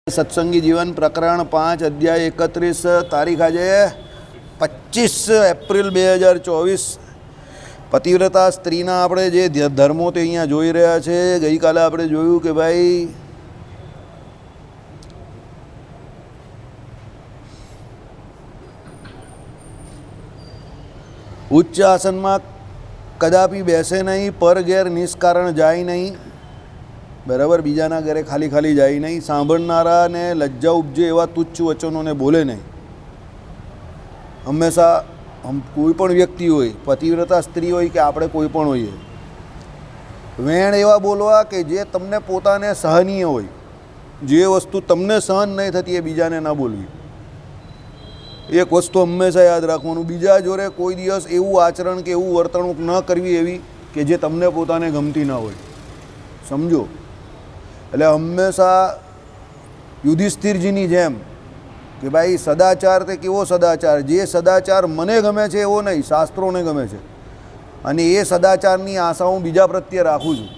सत्संगी जीवन प्रकरण 5 अध्याय 31 तारीख आज 25 एप्रिल 2024 पतिव्रता स्त्रीना આપણે જે ધર્મો તે અહીંયા જોઈ રહ્યા છે। ગઈકાલે આપણે જોયું કે ભાઈ ઉચ્ચ આસનમાં કદાપી બેસે નહીં, પર ઘેર નિષ્કારણ જાય નહીં, બરાબર, બીજાના ઘરે ખાલી ખાલી જાય નહીં, સાંભળનારાને લજ્જા ઉપજે એવા તુચ્છ વચનોને બોલે નહીં। હંમેશા કોઈ પણ વ્યક્તિ હોય, પતિવ્રતા સ્ત્રી હોય કે આપણે કોઈ પણ હોઈએ, વેણ એવા બોલવા કે જે તમને પોતાને સહનીય હોય, જે વસ્તુ તમને સહન નહીં થતી એ બીજાને ના બોલવી। એક વસ્તુ હંમેશા યાદ રાખવાનું, બીજા જોડે કોઈ દિવસ એવું આચરણ કે એવું વર્તણૂક ન કરવી એવી કે જે તમને પોતાને ગમતી ના હોય, સમજો। એટલે હંમેશા યુધિષ્ઠિરજીની જેમ કે ભાઈ સદાચાર તે કેવો સદાચાર, જે સદાચાર મને ગમે છે એવો નહીં, શાસ્ત્રોને ગમે છે, અને એ સદાચારની આશા હું બીજા પ્રત્યે રાખું છું,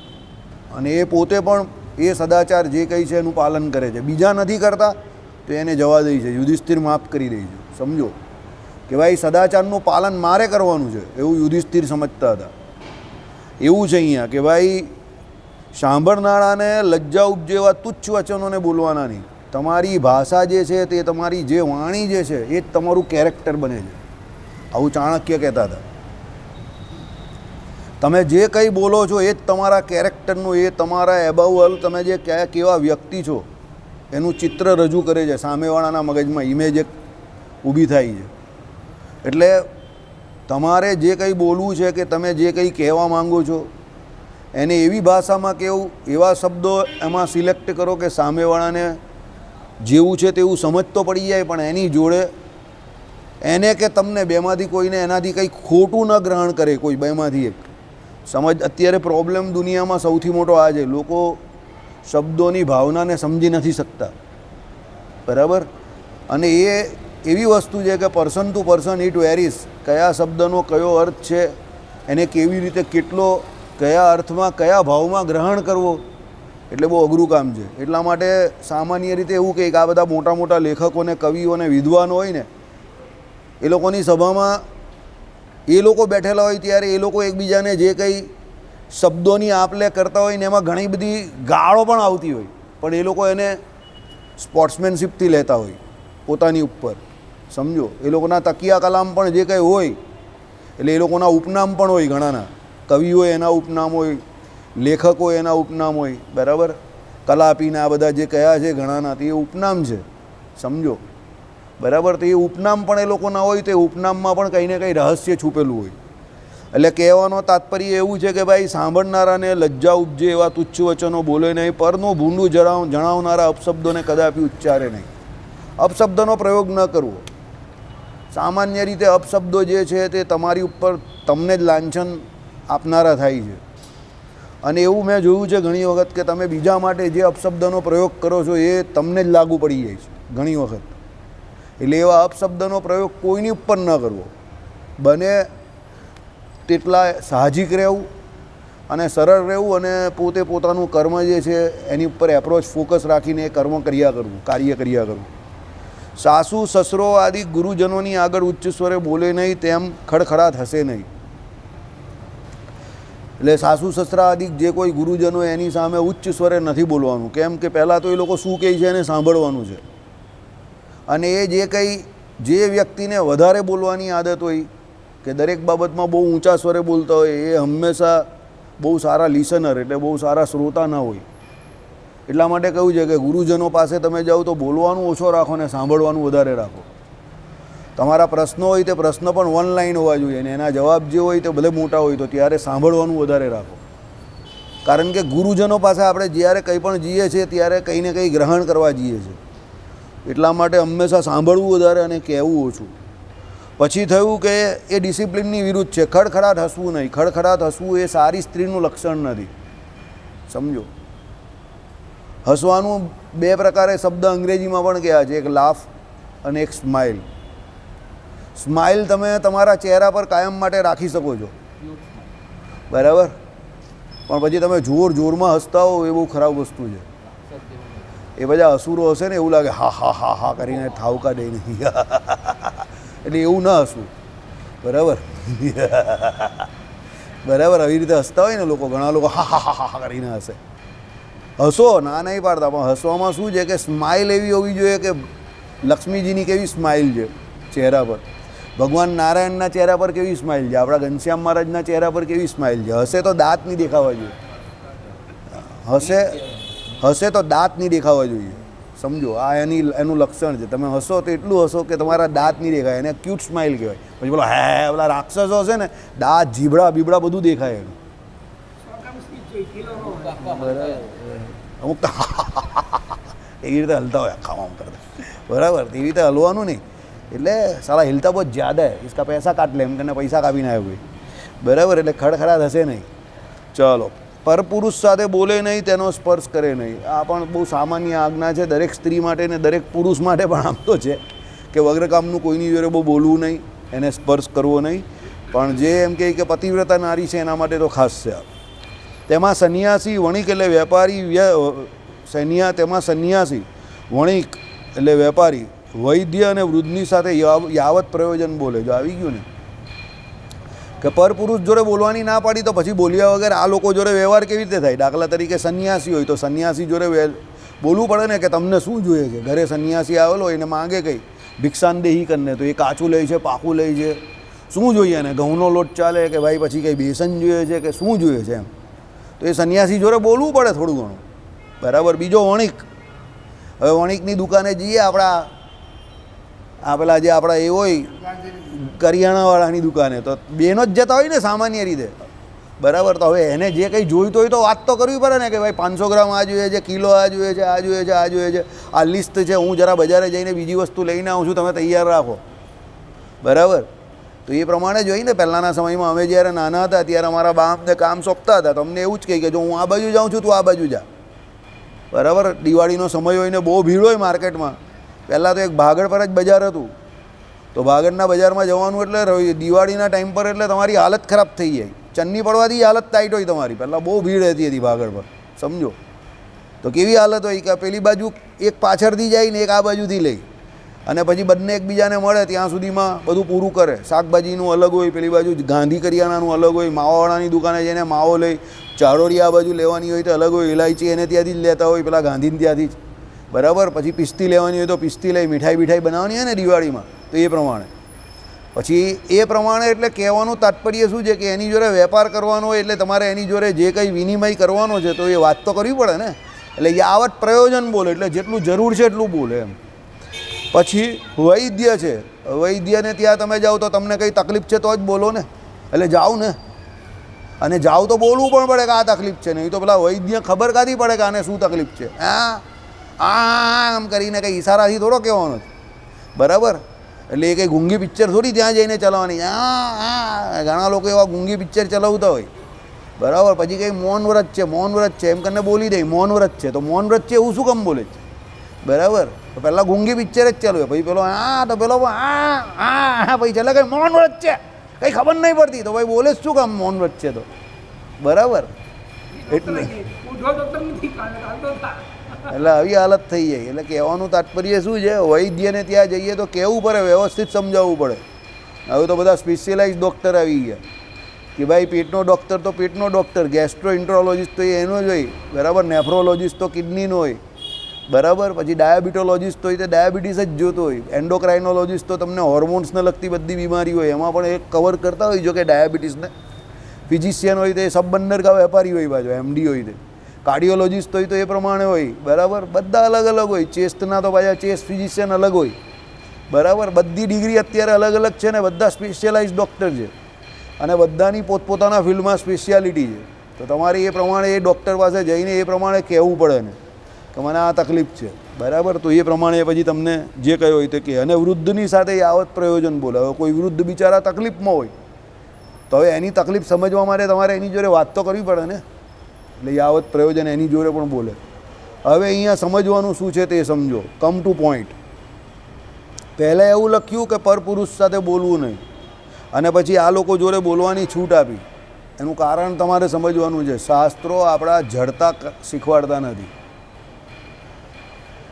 અને એ પોતે પણ એ સદાચાર જે કંઈ છે એનું પાલન કરે છે। બીજા નથી કરતા તો એને જવા દે છે, યુધિષ્ઠિર માફ કરી દે છે, સમજો કે ભાઈ સદાચારનું પાલન મારે કરવાનું છે એવું યુધિષ્ઠિર સમજતા હતા। એવું છે અહીંયા કે ભાઈ સાંભળનારાને લજ્જા ઉપજે એવા તુચ્છ વચનોને બોલવાના નહીં। તમારી ભાષા જે છે તે, તમારી જે વાણી જે છે એ જ તમારું કેરેક્ટર બને છે, આવું ચાણક્ય કહેતા હતા। તમે જે કંઈ બોલો છો એ જ તમારા કેરેક્ટરનું, એ તમારા એબાઉલ, તમે જે કેવા વ્યક્તિ છો એનું ચિત્ર રજૂ કરે છે, સામેવાળાના મગજમાં ઇમેજ એક ઊભી થાય છે। એટલે તમારે જે કંઈ બોલવું છે કે તમે જે કંઈ કહેવા માગો છો એને એવી ભાષામાં કહેવું, એવા શબ્દો એમાં સિલેક્ટ કરો કે સામેવાળાને જેવું છે તેવું સમજ તો પડી જાય, પણ એની જોડે એને કે તમને બેમાંથી કોઈને એનાથી કંઈ ખોટું ન ગ્રહણ કરે, કોઈ બેમાંથી એક સમજ। અત્યારે પ્રોબ્લેમ દુનિયામાં સૌથી મોટો આ છે, લોકો શબ્દોની ભાવનાને સમજી નથી શકતા, બરાબર। અને એ એવી વસ્તુ છે કે person to person it varies, કયા શબ્દનો કયો અર્થ છે, એને કેવી રીતે, કેટલો, કયા અર્થમાં, કયા ભાવમાં ગ્રહણ કરવો, એટલે બહુ અઘરું કામ છે। એટલા માટે સામાન્ય રીતે એવું કે આ બધા મોટા મોટા લેખકોને, કવિઓને, વિદ્વાનો હોય ને, એ લોકોની સભામાં એ લોકો બેઠેલા હોય ત્યારે એ લોકો એકબીજાને જે કંઈ શબ્દોની આપ-લે કરતા હોય ને એમાં ઘણી બધી ગાળો પણ આવતી હોય, પણ એ લોકો એને સ્પોર્ટ્સમેનશીપથી લેતા હોય પોતાની ઉપર, સમજો। એ લોકોના તકિયા કલામ પણ જે કંઈ હોય, એટલે એ લોકોના ઉપનામ પણ હોય, ઘણાના કવિઓ એના ઉપનામ હોય, લેખકો એના ઉપનામ હોય, બરાબર। કલાપીના આ બધા જે કયા છે ઘણાના, તે ઉપનામ છે, સમજો, બરાબર। તો એ ઉપનામ પણ એ લોકોના હોય, તે ઉપનામમાં પણ કંઈ ને કંઈ રહસ્ય છુપેલું હોય। એટલે કહેવાનો તાત્પર્ય એવું છે કે ભાઈ સાંભળનારાને લજ્જા ઉપજે એવા તુચ્છ વચનો બોલે નહીં, પરનું ભૂંડું જણાવનારા અપશબ્દોને કદાપી ઉચ્ચારે નહીં। અપશબ્દનો પ્રયોગ ન કરવો। સામાન્ય રીતે અપશબ્દો જે છે તે તમારી ઉપર તમને જ લાંછન આપનારા થાય છે, અને એવું મેં જોયું છે ઘણી વખત કે તમે બીજા માટે જે અપશબ્દનો પ્રયોગ કરો છો એ તમને જ લાગુ પડી જાય છે ઘણી વખત। એટલે એવા અપશબ્દનો પ્રયોગ કોઈની ઉપર ન કરવો, બને તેટલા સાહજિક રહેવું અને સરળ રહેવું, અને પોતે પોતાનું કર્મ જે છે એની ઉપર એપ્રોચ ફોકસ રાખીને એ કાર્ય કર્યા કરવું। સાસુ સસરો આદિ ગુરુજનોની આગળ ઉચ્ચ સ્વરે બોલે નહીં, તેમ ખડખડાટ હશે નહીં। એટલે સાસુ સસરા આદિ જે કોઈ ગુરુજનો એની સામે ઉચ્ચ સ્વરે નથી બોલવાનું, કેમ કે પહેલાં તો એ લોકો શું કહે છે એને સાંભળવાનું છે, અને એ જે કંઈ જે વ્યક્તિને વધારે બોલવાની આદત હોય કે દરેક બાબતમાં બહુ ઊંચા સ્વરે બોલતા હોય, એ હંમેશા બહુ સારા લિસનર, એટલે બહુ સારા શ્રોતા ના હોય। એટલા માટે કહ્યું છે કે ગુરુજનો પાસે તમે જાઓ તો બોલવાનું ઓછો રાખો ને સાંભળવાનું વધારે રાખો। તમારા પ્રશ્નો હોય તે પ્રશ્ન પણ વન લાઈન હોવા જોઈએ, અને એના જવાબ જે હોય તે ભલે મોટા હોય તો ત્યારે સાંભળવાનું વધારે રાખો। કારણ કે ગુરુજનો પાસે આપણે જ્યારે કંઈ પણ જઈએ છીએ ત્યારે કંઈ ને કંઈ ગ્રહણ કરવા જઈએ છીએ, એટલા માટે હંમેશા સાંભળવું વધારે અને કહેવું ઓછું। પછી થયું કે એ ડિસિપ્લિનની વિરુદ્ધ છે, ખડખડાટ હસવું નહીં। ખડખડાટ હસવું એ સારી સ્ત્રીનું લક્ષણ નથી, સમજો। હસવાનું બે પ્રકારે શબ્દ અંગ્રેજીમાં પણ કહ્યા છે, એક લાફ અને એક સ્માઇલ। સ્માઇલ તમે તમારા ચહેરા પર કાયમ માટે રાખી શકો છો, બરાબર, પણ પછી તમે જોરમાં હસતા હો એ બહુ ખરાબ વસ્તુ છે। એ બધા અસુરો હશે ને એવું લાગે હા હા હા હા કરીને ઠાવકા દે નહીં એટલે એવું ન હસવું, બરાબર બરાબર. આવી રીતે હસતા હોય ને લોકો, ઘણા લોકો હા હા હા હા કરીને હસે. હસો, ના નહીં પાડતા, પણ હસવામાં શું છે કે સ્માઇલ એવી હોવી જોઈએ કે લક્ષ્મીજીની કેવી સ્માઇલ છે ચહેરા પર, ભગવાન નારાયણના ચહેરા પર કેવી સ્માઇલ છે, આપણા ઘનશ્યામ મહારાજના ચહેરા પર કેવી સ્માઇલ છે. હસે તો દાંત નહીં દેખાવા જોઈએ, હસે તો દાંત નહીં દેખાવા જોઈએ, સમજો. આ એનું લક્ષણ છે. તમે હસો તો એટલું હસો કે તમારા દાંત નહીં દેખાય, એને ક્યુટ સ્માઇલ કહેવાય. પછી બોલો હે પેલા રાક્ષસો હશે ને, દાંત જીબડા બીબડા બધું દેખાય એનું, અમુક તો એવી રીતે હલતા હોય આખા આમ કરતા, બરાબર. એવી રીતે હલવાનું નહીં, એટલે સારા હિલતા બહુ જ્યાદા હે, इसका પૈસા કાટ લે એમ કરીને પૈસા કાપીને આવ્યો કોઈ, બરાબર. એટલે ખડખડાટ હશે નહીં. ચલો, પરપુરુષ સાથે બોલે નહીં, તેનો સ્પર્શ કરે નહીં. આ પણ બહુ સામાન્ય આજ્ઞા છે દરેક સ્ત્રી માટે ને દરેક પુરુષ માટે પણ આમ તો છે કે વગર કામનું કોઈની જોડે બહુ બોલવું નહીં, એને સ્પર્શ કરવો નહીં. પણ જે એમ કહે કે પતિવ્રતા નારી છે એના માટે તો ખાસ છે. તેમાં સંન્યાસી વણિક એટલે વેપારી, તેમાં સંન્યાસી વણિક એટલે વેપારી, વૈદ્ય અને વૃદ્ધની સાથે યાવત પ્રયોજન બોલે. જો આવી ગયું ને કે પરપુરુષ જોડે બોલવાની ના પાડી તો પછી બોલ્યા વગર આ લોકો જોડે વ્યવહાર કેવી રીતે થાય? દાખલા તરીકે સંન્યાસી હોય તો સંન્યાસી જોડે બોલવું પડે ને કે તમને શું જોઈએ છે. ઘરે સંન્યાસી આવેલો એને માગે કંઈ ભિક્ષાનદેહી કરીને, તો એ કાચું લે છે, પાકું લે છે, શું જોઈએ ને? ઘઉંનો લોટ ચાલે કે ભાઈ પછી કંઈ બેસન જોઈએ છે કે શું જોઈએ છે એમ? તો એ સંન્યાસી જોડે બોલવું પડે થોડું ઘણું, બરાબર. બીજો વણિક, હવે વણિકની દુકાને જઈએ આપણા આ પેલા જે આપણા એ હોય કરિયાણાવાળાની દુકાને, તો બેનો જ જતા હોય ને સામાન્ય રીતે, બરાબર. તો હવે એને જે કંઈ જોઈતું હોય તો વાત તો કરવી પડે ને કે ભાઈ 500 ગ્રામ આ જોઈએ છે, કિલો આ જોઈએ છે, આ જોઈએ છે, આ જોઈએ છે, આ લિસ્ટ છે, હું જરા બજારે જઈને બીજી વસ્તુ લઈને આવું છું, તમે તૈયાર રાખો, બરાબર. તો એ પ્રમાણે જોઈને પહેલાંના સમયમાં અમે જ્યારે નાના હતા ત્યારે અમારા બાપને કામ સોંપતા હતા, તમને એવું જ કહે કે જો હું આ બાજુ જાઉં છું તું આ બાજુ જા, બરાબર. દિવાળીનો સમય હોય ને બહુ ભીડ હોય માર્કેટમાં. પહેલાં તો એક ભાગળ પર જ બજાર હતું, તો ભાગળના બજારમાં જવાનું એટલે દિવાળીના ટાઈમ પર એટલે તમારી હાલત ખરાબ થઈ જાય, ચન્ની પડવાથી હાલત ટાઈટ હોય તમારી. પહેલાં બહુ ભીડ રહેતી હતી ભાગળ પર, સમજો. તો કેવી હાલત હોય કે પેલી બાજુ એક પાછળથી જાય ને એક આ બાજુથી લઈ, અને પછી બંને એકબીજાને મળે ત્યાં સુધીમાં બધું પૂરું કરે. શાકભાજીનું અલગ હોય, પેલી બાજુ ગાંધી કરિયાણાનું અલગ હોય, માવાવાળાની દુકાને જઈને માવો લઈ, ચારોળી આ બાજુ લેવાની હોય તો અલગ હોય, ઇલાયચી એને ત્યાંથી જ લેતા હોય પેલા ગાંધીને ત્યાંથી જ, બરાબર. પછી પિસ્તી લેવાની હોય તો પિસ્તી લઈ, મીઠાઈ બનાવવાની હોય ને દિવાળીમાં તો એ પ્રમાણે. પછી એ પ્રમાણે એટલે કહેવાનું તાત્પર્ય શું છે કે એની જોડે વેપાર કરવાનો હોય એટલે તમારે એની જોડે જે કંઈ વિનિમય કરવાનો છે તો એ વાત તો કરવી પડે ને. એટલે યાવત પ્રયોજન બોલે, એટલે જેટલું જરૂર છે એટલું બોલે એમ. પછી વૈદ્ય છે, વૈદ્યને ત્યાં તમે જાઓ તો તમને કંઈ તકલીફ છે તો જ બોલો ને, એટલે જાઓ ને, અને જાઓ તો બોલવું પણ પડે કે આ તકલીફ છે, નહીં તો પેલા વૈદ્ય ખબર કાઢી પડે કે આને શું તકલીફ છે. આમ કરીને કંઈ ઈશારાથી થોડો કહેવાનો છે, બરાબર. એટલે એ કંઈ ગુંગી પિક્ચર થોડી ત્યાં જઈને ચલાવવાની. ઘણા લોકો એવા ગુંગી પિક્ચર ચલાવતા હોય, બરાબર. પછી કંઈ મૌન વ્રત છે, મૌન વ્રત છે એમ કરીને બોલી દે મૌન વ્રત છે, તો મૌન વ્રત છે એવું શું કામ બોલે છે, બરાબર. તો પહેલાં ગુંગી પિક્ચર જ ચાલુ હોય, પછી પેલો તો પેલો પછી ચાલે કંઈ મૌન વ્રત છે, કંઈ ખબર નહીં પડતી, તો ભાઈ બોલે જ શું કામ મૌન વ્રત છે તો, બરાબર. એટલે આવી હાલત થઈ જાય. એટલે કહેવાનું તાત્પર્ય શું છે, વૈદ્યને ત્યાં જઈએ તો કહેવું પડે, વ્યવસ્થિત સમજાવવું પડે. હવે તો બધા સ્પેશિયલાઇઝ ડૉક્ટર આવી ગયા કે ભાઈ પેટનો ડૉક્ટર તો પેટનો ડૉક્ટર, ગેસ્ટ્રોઇન્ટ્રોલોજિસ્ટ તો એનો જ હોય, બરાબર. નેફ્રોલોજિસ્ટ તો કિડનીનો હોય, બરાબર. પછી ડાયાબિટોલોજિસ્ટ હોય તો ડાયાબિટીસ જ જોતો હોય, એન્ડોક્રાઇનોલોજિસ્ટ તો તમને હોર્મોન્સને લગતી બધી બીમારી હોય એમાં પણ એક કવર કરતા હોય. જો કે ડાયાબિટીસને ફિઝિશિયન હોય તો એ સબબંદરગા વેપારી હોય, બાજુ એમડી હોય તો કાર્ડિયોલોજિસ્ટ હોય તો એ પ્રમાણે હોય, બરાબર. બધા અલગ અલગ હોય. ચેસ્ટના તો પાછા ચેસ્ટ ફિઝિશિયન અલગ હોય, બરાબર. બધી ડિગ્રી અત્યારે અલગ અલગ છે ને બધા સ્પેશિયલાઇઝ ડૉક્ટર છે, અને બધાની પોતપોતાના ફિલ્ડમાં સ્પેશિયાલિટી છે. તો તમારે એ પ્રમાણે એ ડૉક્ટર પાસે જઈને એ પ્રમાણે કહેવું પડે ને કે મને આ તકલીફ છે, બરાબર. તો એ પ્રમાણે પછી તમને જે કહ્યું હોય તે કહે. અને વૃદ્ધની સાથે યાવત પ્રયોજન બોલે. હવે કોઈ વૃદ્ધ બિચારા તકલીફમાં હોય તો હવે એની તકલીફ સમજવા માટે તમારે એની જોડે વાત તો કરવી પડે ને, એટલે યાવત પ્રયોજન એની જોડે પણ બોલે. હવે અહીંયા સમજવાનું શું છે તે સમજો. Come to point. પહેલાં એવું લખ્યું કે પરપુરુષ સાથે બોલવું નહીં, અને પછી આ લોકો જોડે બોલવાની છૂટ આપી. એનું કારણ તમારે સમજવાનું છે. શાસ્ત્રો આપણા જડતા શીખવાડતા નથી.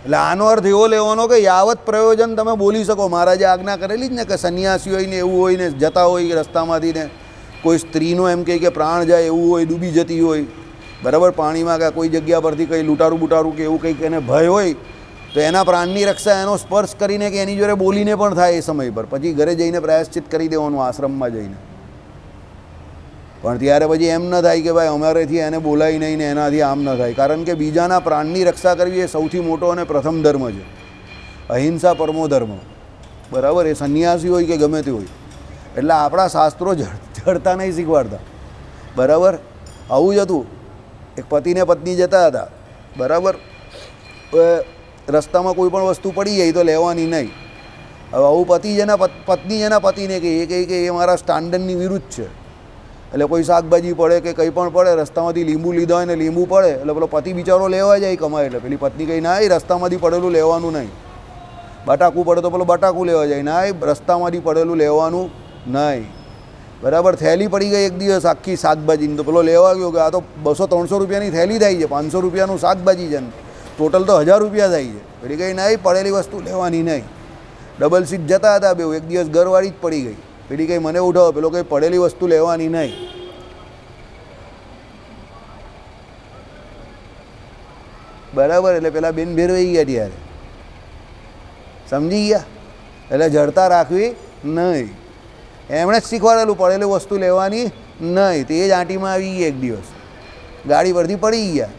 એટલે આનો અર્થ એવો લેવાનો કે યાવત પ્રયોજન તમે બોલી શકો. મહારાજે આજ્ઞા કરેલી જ ને કે સંન્યાસી હોય ને એવું હોય ને જતા હોય રસ્તામાંથી ને કોઈ સ્ત્રીનો એમ કહે કે પ્રાણ જાય એવું હોય, ડૂબી જતી હોય, બરાબર, પાણીમાં કે કોઈ જગ્યા પરથી કંઈ લૂંટારું બૂટારું કે એવું કંઈક એને ભય હોય, તો એના પ્રાણની રક્ષા એનો સ્પર્શ કરીને કે એની જોડે બોલીને પણ થાય એ સમય પર. પછી ઘરે જઈને પ્રાયશ્ચિત કરી દેવાનું આશ્રમમાં જઈને. પણ ત્યારે પછી એમ ન થાય કે ભાઈ અમારેથી એને બોલાય નહીં ને એનાથી આમ ન થાય. કારણ કે બીજાના પ્રાણની રક્ષા કરવી એ સૌથી મોટો અને પ્રથમ ધર્મ છે. અહિંસા પરમો ધર્મ, બરાબર. એ સંન્યાસી હોય કે ગમે તે હોય. એટલે આપણા શાસ્ત્રો જડતા નહીં શીખવાડતા, બરાબર. આવું જ હતું. એક પતિને પત્ની જતા હતા, બરાબર. રસ્તામાં કોઈ પણ વસ્તુ પડી જાય તો લેવાની નહીં. હવે આવું પત્ની એના પતિને કહે કે એ મારા સ્ટાન્ડર્ડની વિરુદ્ધ છે. એટલે કોઈ શાકભાજી પડે કે કંઈ પણ પડે, રસ્તામાંથી લીંબુ લીધા હોય ને લીંબુ પડે એટલે પેલો પતિ બિચારો લેવા જાય કમાય. એટલે પેલી પત્ની કહી ના, એ રસ્તામાંથી પડેલું લેવાનું નહીં. બટાકું પડે તો પેલો બટાકું લેવા જાય, ના, એ રસ્તામાંથી પડેલું લેવાનું નહીં, બરાબર. થેલી પડી ગઈ એક દિવસ આખી શાકભાજીની, તો પેલો લેવા ગયો કે આ તો 200-300 રૂપિયાની થેલી થાય છે, 500 રૂપિયાનું શાકભાજી છે, ટોટલ તો 1000 રૂપિયા થાય છે. પેલી કહી ના, પડેલી વસ્તુ લેવાની નહીં. ડબલ સીટ જતા હતા બે, એક દિવસ ઘરવાળી જ પડી ગઈ. પેલી કંઈ મને ઉઠાવો, પેલો કંઈ પડેલી વસ્તુ લેવાની નહીં, બરાબર. એટલે પેલા બેન ભેરવાઈ ગયા ત્યારે, સમજી ગયા. એટલે જડતા રાખવી નહીં. એમણે જ શીખવાડેલું પડેલી વસ્તુ લેવાની નહીં. તે જ આંટીમાં આવી ગયા એક દિવસ, ગાડી પરથી પડી ગયા.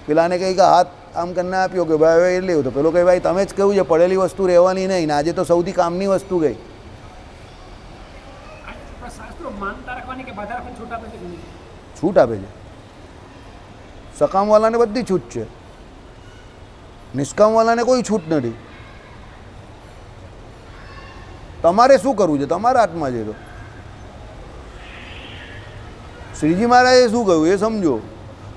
પેલાને કંઈ કે હાથ આમ કરીને આપ્યો કે ભાઈ હવે એ લેવું. તો પેલો કહે ભાઈ તમે જ કહ્યું છે પડેલી વસ્તુ રહેવાની નહીં, ને આજે તો સૌથી કામની વસ્તુ ગઈ. છૂટ આપે છે. સકામવાલાને બધી છૂટ છે, નિષ્કામવાલાને કોઈ છૂટ નથી. તમારે શું કરવું છે તમારા હાથમાં છે. તો શ્રીજી મહારાજે શું કહ્યું એ સમજો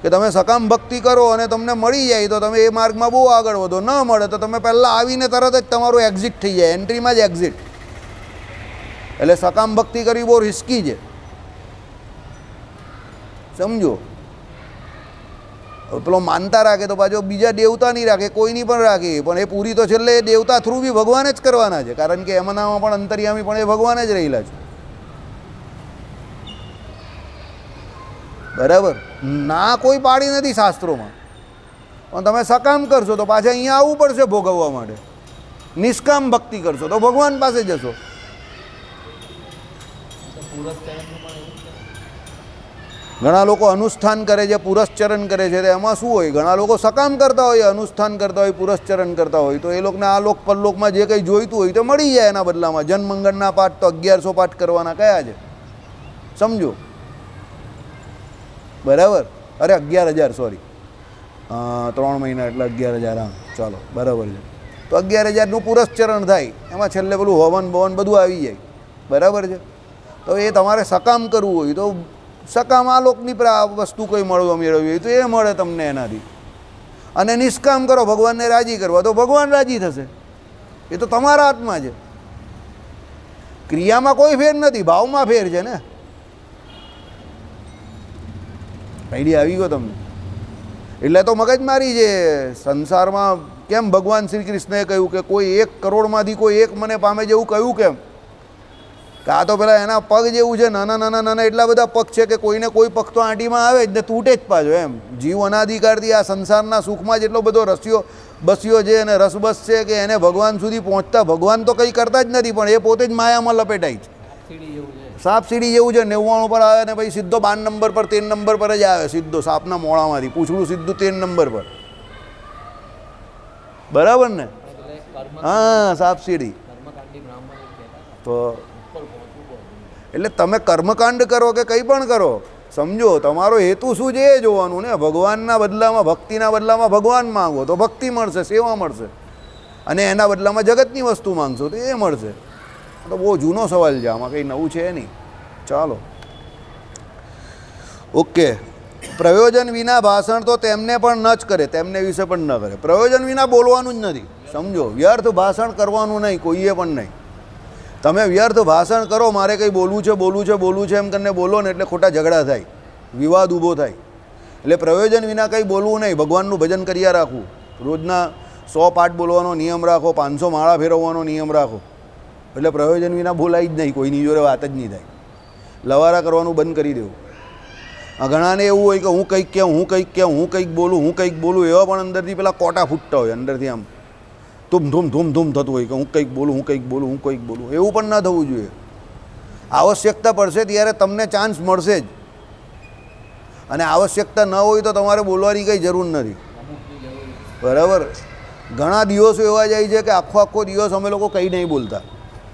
કે તમે સકામ ભક્તિ કરો અને તમને મળી જાય તો તમે એ માર્ગમાં બહુ આગળ વધો, ન મળે તો તમે પહેલાં આવીને તરત જ તમારું એક્ઝિટ થઈ જાય, એન્ટ્રીમાં જ એક્ઝિટ. એટલે સકામ ભક્તિ કરવી બહુ રિસ્કી છે, સમજો. પેલો માનતા રાખે તો પાછો બીજા દેવતા નહીં રાખે, કોઈની પણ રાખે, પણ એ પૂરી તો છેલ્લે એ દેવતા થ્રુ બી ભગવાન જ કરવાના છે. કારણ કે એમનામાં પણ અંતર્યામી પણ એ ભગવાન જ રહેલા છે, બરાબર. ના કોઈ પાડી નથી શાસ્ત્રોમાં, પણ તમે સકામ કરશો તો પાછા અહીંયા આવવું પડશે ભોગવવા માટે. નિષ્કામ ભક્તિ કરશો તો ભગવાન પાસે જશો. ઘણા લોકો અનુષ્ઠાન કરે છે, પુરસ્ચરણ કરે છે, એમાં શું હોય, ઘણા લોકો સકામ કરતા હોય, અનુષ્ઠાન કરતા હોય, પુરસ્ચરણ કરતા હોય, તો એ લોકોને આ લોક પરલોકમાં જે કંઈ જોઈતું હોય તો મળી જાય. એના બદલામાં જન્મંગળના પાઠ તો 1100 પાઠ કરવાના કયા છે, સમજો, બરાબર. અરે 11,000 સોરી, 3 મહિના એટલે 11,000. હા ચાલો બરાબર છે. તો 11,000નું પુરસ્ચરણ થાય, એમાં છેલ્લે પેલું હવન ભવન બધું આવી જાય, બરાબર છે. તો એ તમારે સકામ કરવું હોય તો સકામ આ લોકની વસ્તુ કોઈ મળવા મેળવવી હોય તો એ મળે તમને એનાથી. અને નિષ્કામ કરો ભગવાનને રાજી કરવા તો ભગવાન રાજી થશે. એ તો તમારા હાથમાં છે. ક્રિયામાં કોઈ ફેર નથી, ભાવમાં ફેર છે ને. આઈડિયા આવી ગયો તમને? એટલે તો મગજમારી છે સંસારમાં. કેમ ભગવાન શ્રી કૃષ્ણએ કહ્યું કે કોઈ 1 કરોડમાંથી કોઈ એક મને પામે જેવું કહ્યું કેમ? કે આ તો પેલા એના પગ જેવું છે, નાના નાના નાના એટલા બધા પગ છે કે કોઈને કોઈ પગ તો આંટીમાં આવે જ ને તૂટે જ પાછો. એમ જીવ અનાધિકારથી આ સંસારના સુખમાં જેટલો બધો રસ્યો બસ્યો છે અને રસબસ છે કે એને ભગવાન સુધી પહોંચતા ભગવાન તો કંઈ કરતા જ નથી, પણ એ પોતે જ માયામાં લપેટાય છે. સાપ સીડી જેવું છે, 99 પર આવે ને પછી સીધો 12 નંબર પર 13 નંબર પર જ આવે, સીધો સાપના મોળામાંથી પૂછડું સીધું 13 નંબર પર, બરાબર ને? હા, સાપ સીડી. તો એટલે તમે કર્મકાંડ કરો કે કંઈ પણ કરો, સમજો તમારો હેતુ શું છે એ જોવાનું ને. ભગવાનના બદલામાં, ભક્તિના બદલામાં ભગવાન માંગો તો ભક્તિ મળશે, સેવા મળશે, અને એના બદલામાં જગતની વસ્તુ માંગશો તો એ મળશે. તો બહુ જૂનો સવાલ છે, આમાં કંઈ નવું છે નહીં. ચાલો, ઓકે. પ્રયોજન વિના ભાષણ તો તેમને પણ ન જ કરે, તેમને વિશે પણ ન કરે. પ્રયોજન વિના બોલવાનું જ નથી, સમજો. વ્યર્થ ભાષણ કરવાનું નહીં, કોઈએ પણ નહીં. તમે વ્યર્થ ભાષણ કરો, મારે કંઈ બોલવું છે એમ કરીને બોલો ને એટલે ખોટા ઝઘડા થાય, વિવાદ ઊભો થાય. એટલે પ્રયોજન વિના કંઈ બોલવું નહીં, ભગવાનનું ભજન કર્યા રાખવું. રોજના 100 પાઠ બોલવાનો નિયમ રાખો, 500 માળા ફેરવવાનો નિયમ રાખો, એટલે પ્રયોજન વિના બોલાય જ નહીં, કોઈની જોડે વાત જ નહીં થાય. લવારા કરવાનું બંધ કરી દેવું. ઘણાને એવું હોય કે હું કંઈક કહું, હું કંઈક કહું, હું કંઈક બોલું, હું કંઈક બોલું, એવા પણ અંદરથી પેલા કોટા ફૂટતા હોય, અંદરથી આમ ધૂમ ધૂમ ધૂમ ધૂમ થતું હોય કે હું કંઈક બોલું, હું કંઈક બોલું, હું કંઈક બોલું. એવું પણ ના થવું જોઈએ. આવશ્યકતા પડશે ત્યારે તમને ચાન્સ મળશે જ, અને આવશ્યકતા ન હોય તો તમારે બોલવાની કંઈ જરૂર નથી. બરાબર. ઘણા દિવસો એવા જાય છે કે આખો દિવસ અમે લોકો કંઈ નહીં બોલતા,